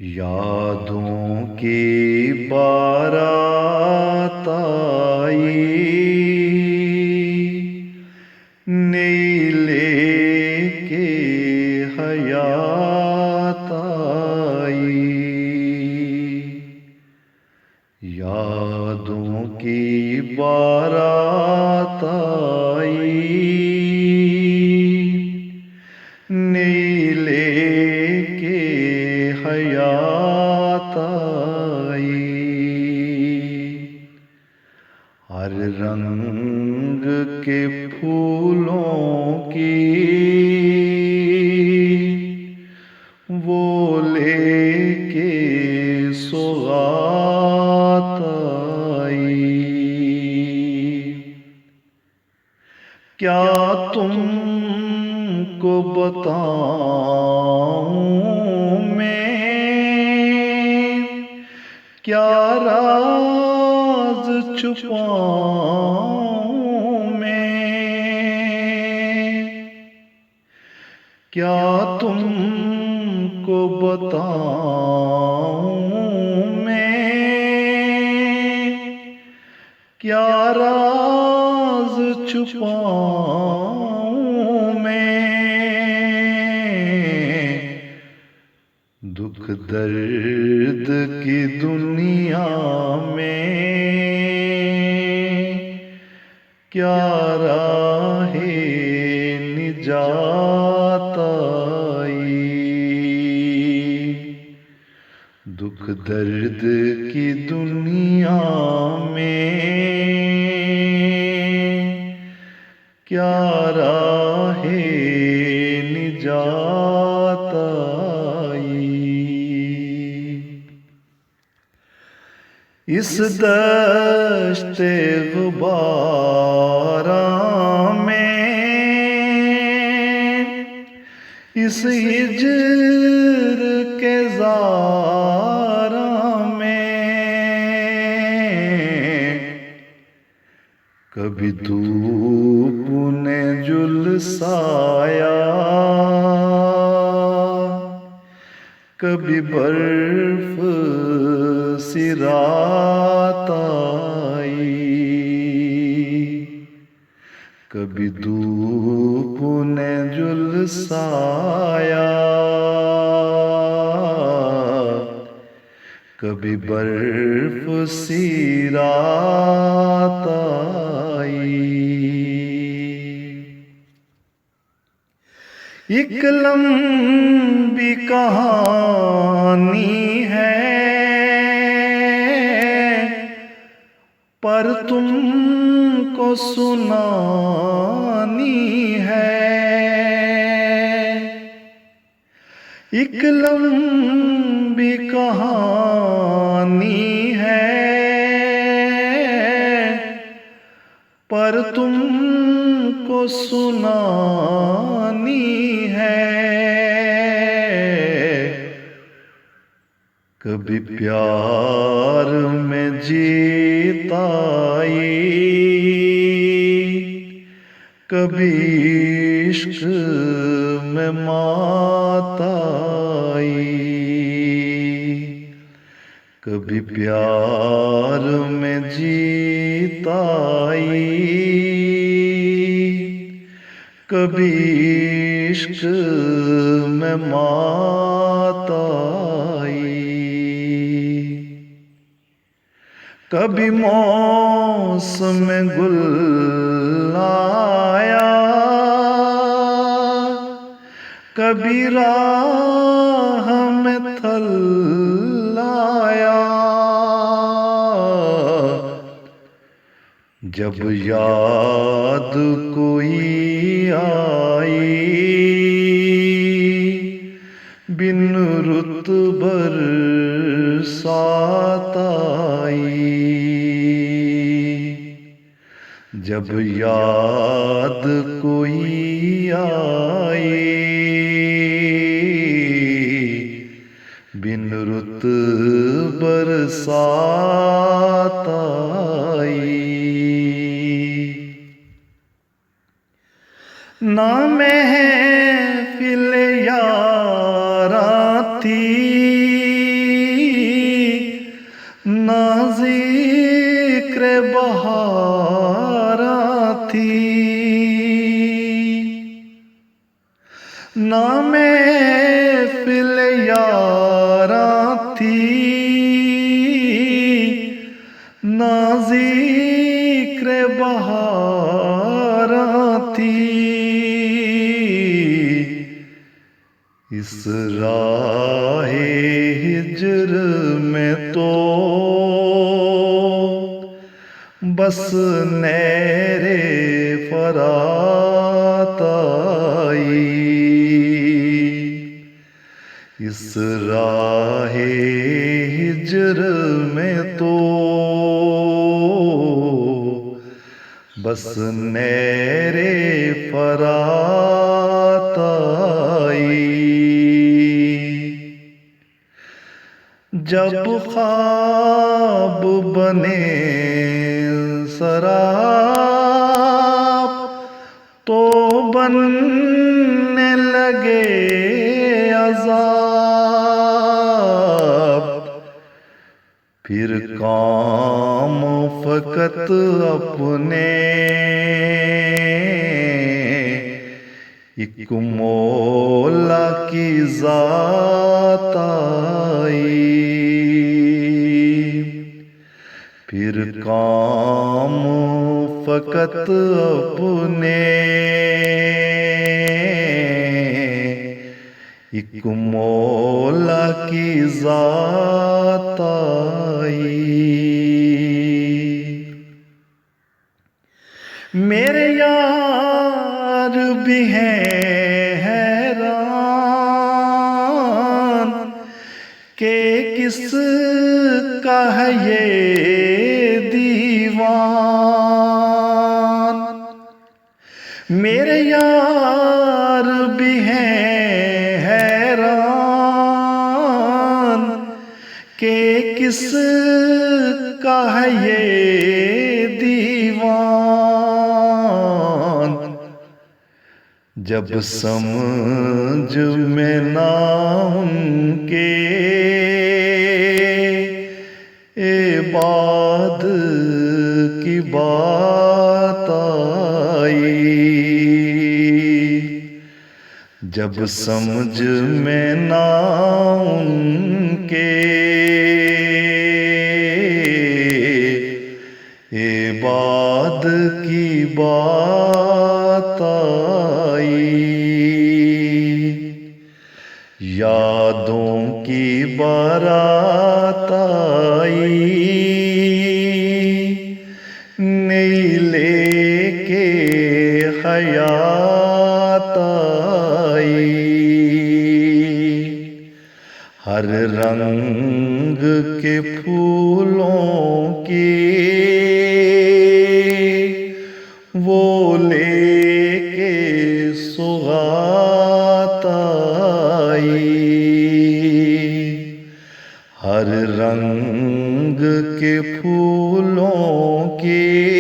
यादों की बारात आई, नई लेके हयात आई। यादों की बारात आई, नई लेके हयात आई। हर रंग के फूलों की वो लेके सौगात आई। क्या तुमको बताऊं मैं, क्या राज छुपाऊं मैं। क्या तुमको बताऊं मैं, क्या राज छुपाऊं मैं। दुख दर्द की दुनिया में क्या राहे निजात आई। दुख दर्द की दुनिया में क्या राहे निजात आई। इस दश्ते गुबारा में, इस हिज्र के ज़ारा में, कभी धूप ने झुलसाया, कभी बर्फ सी रात आई। कभी धूप ने झुलसाया, कभी बर्फ सी रात आई। एक लंबी कहानी है, पर तुमको सुनानी है। एक लंबी कहानी है, पर तुमको सुनानी है। कभी प्यार में जीत आई, कभी इश्क में मात आई। कभी प्यार में जीत आई, कभी इश्क में मात आई। कभी मौसम गुल आया, कभी राह में थल आया। जब याद कोई आई, बिन रुत बरसात आई। जब याद कोई आई, बिन रुत बरसात आई। ना महफिल यारा थी, राहे हिजर में तो बस नैरे फरात आई। इस राहे हिजर में तो बस नैरे फरात आई। जब ख्वाब बने सराब तो बनने लगे अज़ाब। फिर काम फ़कत अपने एक मौला की ज़ात आई। फिर काम फ़कत अपने एक मौला की ज़ात आई। मेरे यार भी हैं हैरान के किस का है ये दीवान। मेरे यार भी हैं हैरान के किस का है ये दीवान। जब समझ में ना उनके बाद की बात आई। जब समझ में ना उनके बाद की बात आई। यादों की बारात आई नई लेके हयात आई। हर रंग के फूलों की वो लेके सुगात आई। हर रंग के फूलों की